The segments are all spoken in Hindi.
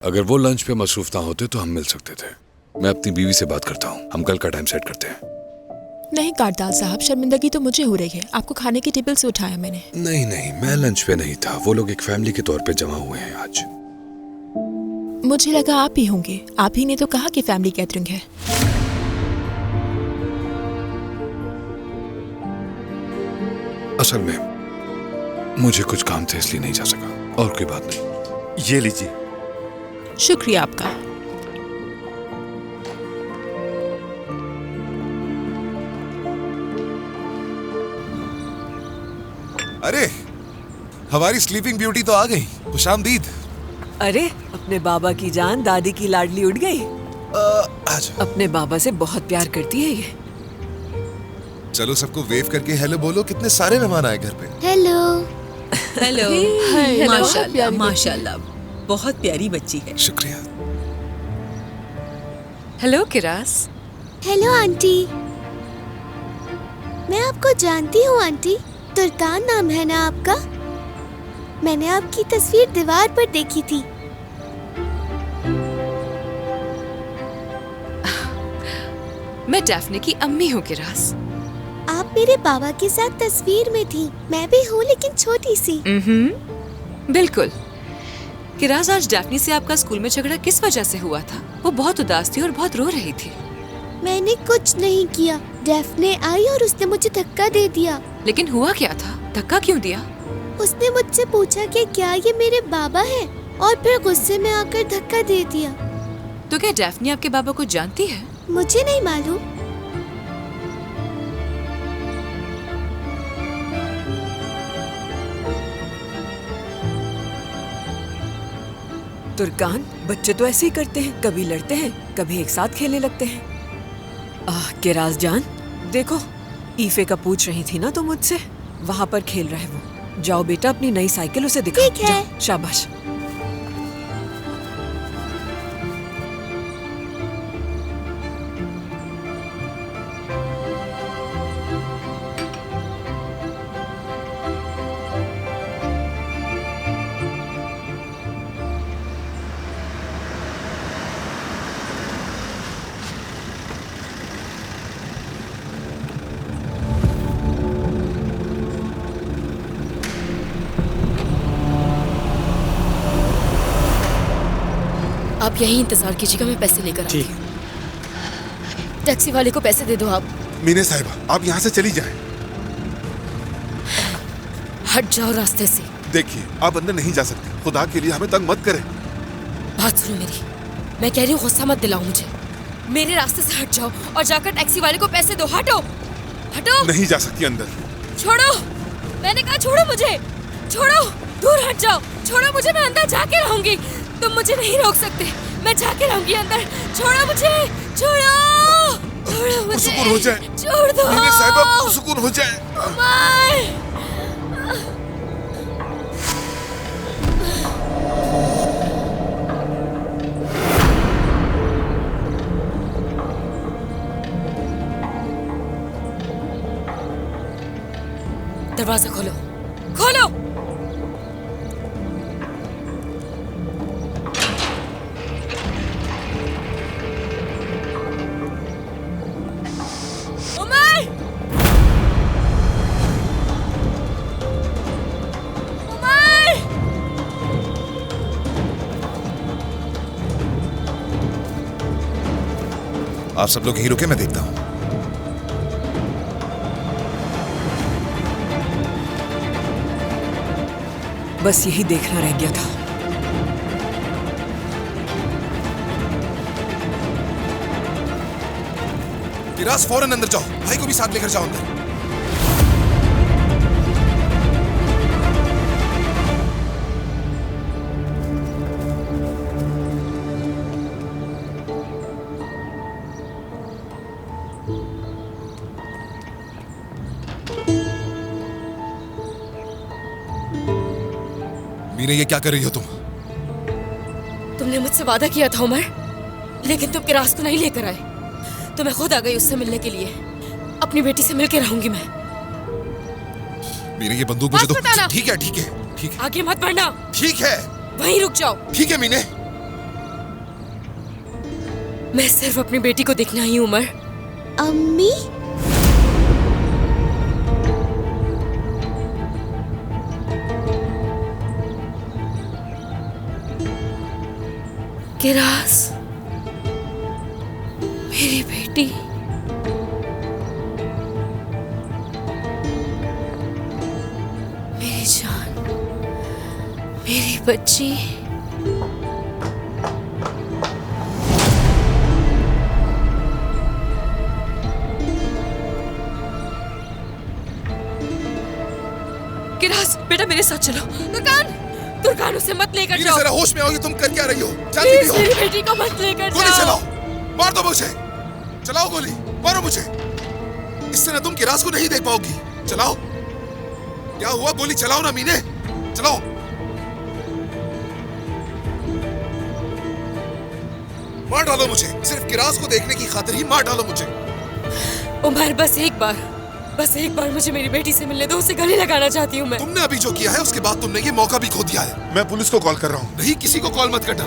अगर वो लंच पे मसरूफ ना होते तो हम मिल सकते थे। मैं अपनी बीवी से बात करता हूँ, हम कल का टाइम सेट करते हैं। नहीं कारताल साहब, शर्मिंदगी तो मुझे हो रही है। आपको खाने की टेबल से उठाया मैंने। नहीं नहीं, मैं लंच पे नहीं था। वो लोग एक फैमिली के तौर पे जमा हुए हैं आज। मुझे लगा आप ही होंगे। आप ही ने तो कहा कि फैमिली गैदरिंग है। असल में मुझे कुछ काम थे इसलिए नहीं जा सका, और कोई बात नहीं। ये लीजिए। शुक्रिया आपका। अरे, हमारी स्लीपिंग ब्यूटी तो आ गई। खुशामदीद। अरे, अपने बाबा की जान दादी की लाडली उड़ गई। आज अपने बाबा से बहुत प्यार करती है ये। चलो सबको वेव करके हेलो बोलो। कितने सारे मेहमान आए घर पे। हेलो। हेलो। माशाल्लाह माशाल्लाह, बहुत प्यारी बच्ची है। शुक्रिया। हेलो किरास। Hello aunty. मैं आपको जानती हूँ आंटी। तुर्कान नाम है ना आपका? मैंने आपकी तस्वीर दीवार पर देखी थी। मैं डैफ्ने की अम्मी हूँ किरास। आप मेरे बाबा के साथ तस्वीर में थी। मैं भी हूँ लेकिन छोटी सी। बिल्कुल। किरास, आज डैफ्नी से आपका स्कूल में झगड़ा किस वजह से हुआ था? वो बहुत उदास थी और बहुत रो रही थी। मैंने कुछ नहीं किया। डैफ्ने आई और उसने मुझे धक्का दे दिया। लेकिन हुआ क्या था? धक्का क्यों दिया? उसने मुझसे पूछा कि क्या ये मेरे बाबा हैं, और फिर गुस्से में आकर धक्का दे दिया। तो क्या डैफ्नी आपके बाबा को जानती है? मुझे नहीं मालूम। तुर्कान, बच्चे तो ऐसे ही करते हैं, कभी लड़ते हैं, कभी एक साथ खेलने लगते हैं। किरास जान, देखो ईफे का पूछ रही थी ना तो मुझसे, वहाँ पर खेल रहा है वो। जाओ बेटा, अपनी नई साइकिल उसे दिखाओ। ठीक है। जाओ, शाबाश। आप यही इंतजार कीजिएगा, मैं पैसे लेकर आती हूँ। टैक्सी वाले को पैसे दे दो आप। मीने साहिबा, आप यहाँ से चली जाएं। हट जाओ रास्ते से। देखिए, आप अंदर नहीं जा सकते। खुदा के लिए हमें तंग मत करें। बात सुनो मेरी, मैं कह रही हूँ गुस्सा मत दिलाओ मुझे। मेरे रास्ते से हट जाओ और जाकर टैक्सी वाले को पैसे दो। हटो हटो। नहीं जा सकती अंदर। छोड़ो, मैंने कहा छोड़ो मुझे। छोड़ो, दूर हट जाओ। छोड़ो मुझे, मैं अंदर जाके रहूंगी। तुम मुझे नहीं रोक सकते, मैं जाके रहूंगी अंदर। छोड़ो मुझे, छोड़ो, छोड़ो मुझे। सुकून हो जाए। छोड़ दो मीने साहिबा, सुकून हो जाए। उमर। दरवाजा खोलो, खोलो। उमर! उमर! आप सब लोग यहीं रुके, मैं देखता हूँ। बस यही देखना रह गया था। किरास, फौरन अंदर जाओ। भाई को भी साथ लेकर जाओ अंदर। मीने, ये क्या कर रही हो तुम? तुमने मुझसे वादा किया था उमर, लेकिन तुम किरास को नहीं लेकर आए। तो मैं खुद आ गई उससे मिलने के लिए। अपनी बेटी से मिलकर रहूंगी मैं। मीने, ये बंदूक मुझे दो। बताना। ठीक है ठीक है ठीक है। आगे मत बढ़ना। ठीक है वहीं रुक जाओ। ठीक है मीने। मैं सिर्फ अपनी बेटी को देखना ही उमर। अम्मी, किरास, मेरी बेटी, मेरी जान, मेरी बच्ची। किरास, बेटा मेरे साथ चलो। तुर्कान, तुर्कान उसे मत लेकर मीने, जाओ। जरा होश में आओगे, तुम कर क्या रही हो? जानती प्लीज भी मेरी हो? बेटी को मत लेकर गोली जाओ। चलाओ, मार दो मुझे। चलाओ गोली, मारो मुझे। इससे ना तुम किरास को नहीं देख पाओगी। चलाओ। क्या हुआ? गोली चलाओ ना मीने, चलाओ। मार डालो मुझे, सिर्फ किरास को देखने की खातिर ही मार डालो मुझे। उमर, बस एक बार मुझे मेरी बेटी से मिलने दो। उसे गले लगाना चाहती हूँ मैं। तुमने अभी जो किया है उसके बाद तुमने ये मौका भी खो दिया है। मैं पुलिस को कॉल कर रहा हूँ। नहीं, किसी को कॉल मत करना।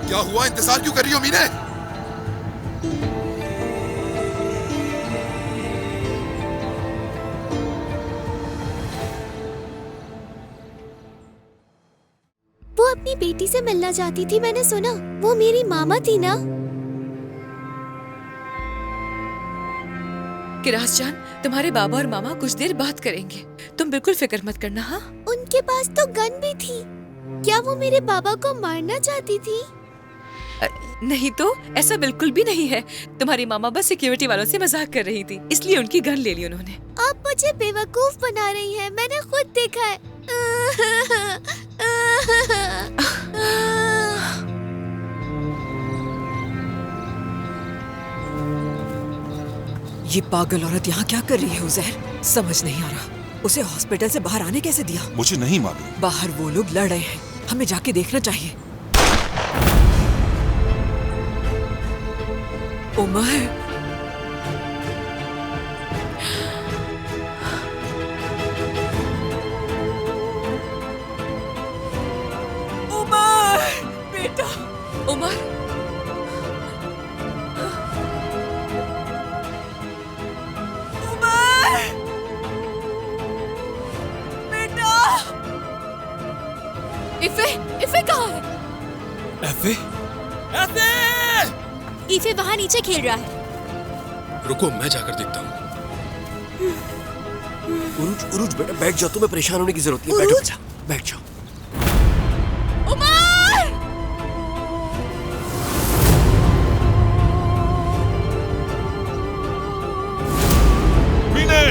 क्या हुआ? इंतजार क्यों कर रही हो मीने? वो अपनी बेटी से मिलना चाहती थी, मैंने सुना। वो मेरी मामा थी ना? किरास जान, तुम्हारे बाबा और मामा कुछ देर बात करेंगे, तुम बिल्कुल फिक्र मत करना। हाँ, उनके पास तो गन भी थी। क्या वो मेरे बाबा को मारना चाहती थी? नहीं तो ऐसा बिल्कुल भी नहीं है। तुम्हारी मामा बस सिक्योरिटी वालों से मजाक कर रही थी, इसलिए उनकी गन ले ली उन्होंने। आप मुझे बेवकूफ बना रही हैं, मैंने खुद देखा है। ये पागल औरत यहाँ क्या कर रही है उजैर? समझ नहीं आ रहा। उसे हॉस्पिटल से बाहर आने कैसे दिया? मुझे नहीं मालूम। बाहर वो लोग लड़ रहे हैं, हमें जाके देखना चाहिए। उमर, उमर, बेटा, उमर, उमर, बेटा। इफे कहाँ है? एफे? इफे वहाँ नीचे खेल रहा है। रुको, मैं जाकर देखता हूँ। उरुज, उरुज बेटा बैठ जाओ, तुम्हें परेशान होने की जरूरत नहीं। बैठो बेटा, बैठ जाओ। उमर! मीने!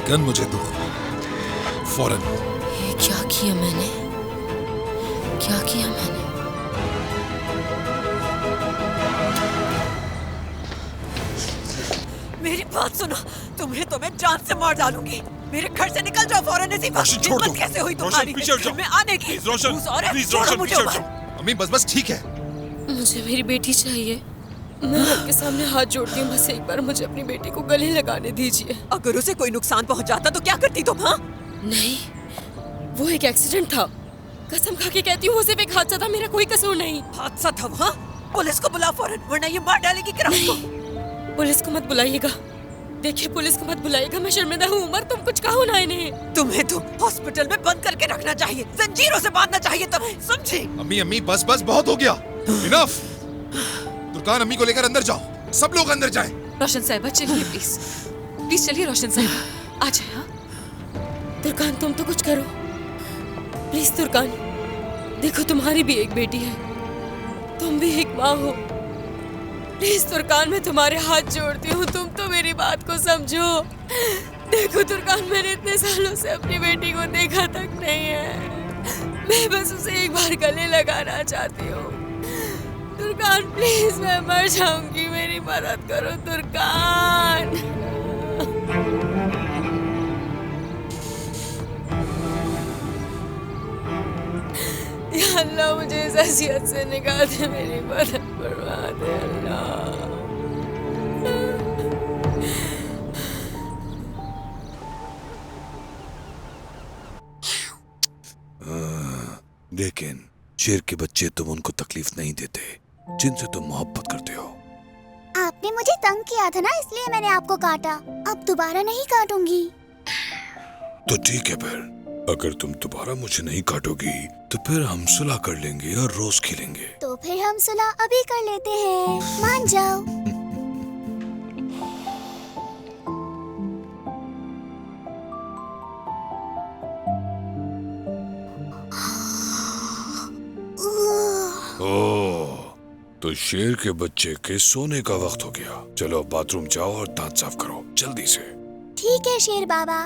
गन मुझे दो, फौरन। ये क्या किया मैंने? क्या किया मैंने? मेरी बात सुनो, तुम्हें तो मैं जान से मार डालूंगी। मेरे घर से निकल जाओ फौरन। ऐसी रोशन, छोड़ दो। हिम्मत कैसे हुई रोशन, तुम्हारी पीछे हट जाओ। मैं आने की? प्लीज रोशन, उस औरत, प्लीज छोड़ो रोशन, मुझे पीछे हट उमर। जाओ। अम्मी बस ठीक है। मुझे मेरी बेटी चाहिए। मैं आपके सामने हाथ जोड़ती हूँ, बस एक बार मुझे अपनी बेटी को गले लगाने दीजिए। अगर उसे कोई नुकसान पहुंचाता तो क्या करती तुम? हाँ, नहीं, वो एक एक्सीडेंट था। कसम खा के कहती हूँ, वो सिर्फ एक हादसा था, मेरा कोई कसूर नहीं। हादसा था। हाँ, पुलिस को बुलाओ फौरन, वरना ये मार डालेगी किरास को। पुलिस को मत बुलाइएगा। देखिए, पुलिस को मत बुलाइएगा। मैं शर्मिंदा हूँ उमर, तुम कुछ कहो ना इन्हें। तुम्हें तो हॉस्पिटल में बंद करके रखना चाहिए, जंजीरों से बांधना चाहिए तुम्हें, समझी? अम्मी अम्मी बस बस, बहुत हो गया। इनफ। तुर्कान, अम्मी को लेकर अंदर जाओ। सब लोग अंदर जाएं। रोशन साहिबा चलिए, प्लीज प्लीज चलिए। रोशन साहिबा आ जाए। हाँ, तुर्कान तुम तो कुछ करो प्लीज। तुर्कान, देखो तुम्हारी भी एक बेटी है, तुम भी एक माँ हो। प्लीज तुर्कान, मैं तुम्हारे हाथ जोड़ती हूँ, तुम तो मेरी बात को समझो। देखो तुर्कान, मैंने इतने सालों से अपनी बेटी को देखा तक नहीं है। मैं बस उसे एक बार गले लगाना चाहती हूँ। तुर्कान प्लीज, मैं मर जाऊंगी, मेरी मदद करो तुर्कान। या अल्लाह, मुझे इस असियत से निकाल दे, मेरी मदद फरमा दे अल्लाह। लेकिन शेर के बच्चे तुम उनको तकलीफ नहीं देते जिनसे तुम मोहब्बत करते हो। आपने मुझे तंग किया था ना, इसलिए मैंने आपको काटा। अब दोबारा नहीं काटूंगी। तो ठीक है, फिर अगर तुम दोबारा मुझे नहीं काटोगी तो फिर हम सुलह कर लेंगे और रोज खेलेंगे। तो फिर हम सुलह अभी कर लेते हैं, मान जाओ। ओह, तो शेर के बच्चे के सोने का वक्त हो गया। चलो बाथरूम जाओ और दांत साफ करो जल्दी से। ठीक है शेर बाबा।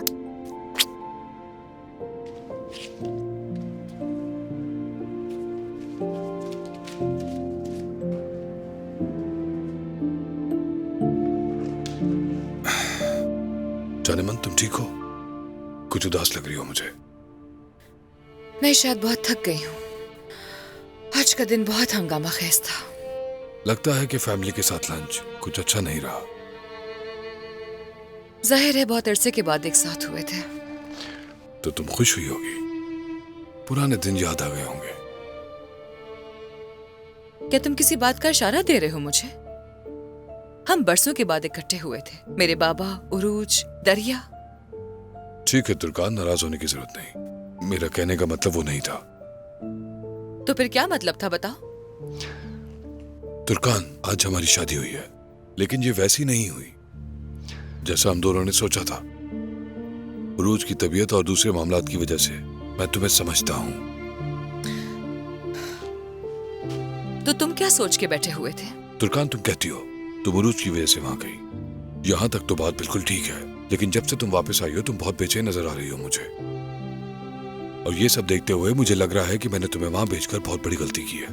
जाने मन, तुम ठीक हो? कुछ उदास लग रही हो मुझे। मैं शायद बहुत थक गई हूँ। आज का दिन बहुत हंगामा खेज था। लगता है कि फैमिली के साथ लंच कुछ अच्छा नहीं रहा। जाहिर है बहुत अरसे के बाद एक साथ हुए थे। तो तुम खुश हुई होगी, पुराने दिन याद आ गए होंगे। क्या तुम किसी बात का इशारा दे रहे हो मुझे? हम बरसों के बाद इकट्ठे हुए थे, मेरे बाबा, उरूज, दरिया। ठीक है तुर्कान, नाराज होने की जरूरत नहीं। मेरा कहने का मतलब वो नहीं था। तो फिर क्या मतलब था, बताओ। तुर्कान, आज हमारी शादी हुई है, लेकिन ये वैसी नहीं हुई जैसा हम दोनों ने सोचा था। उरूज की तबीयत और दूसरे मामलात की वजह से मैं तुम्हें समझता हूँ। तो तुम क्या सोच के बैठे हुए थे? तुर्कान, तुम कहती हो तुम उरूज की वजह से वहां गई। यहां तक तो बात बिल्कुल ठीक है, लेकिन जब से तुम वापस आई हो तुम बहुत बेचैन नजर आ रही हो मुझे। और ये सब देखते हुए मुझे लग रहा है कि मैंने तुम्हें वहां भेजकर बहुत बड़ी गलती की है।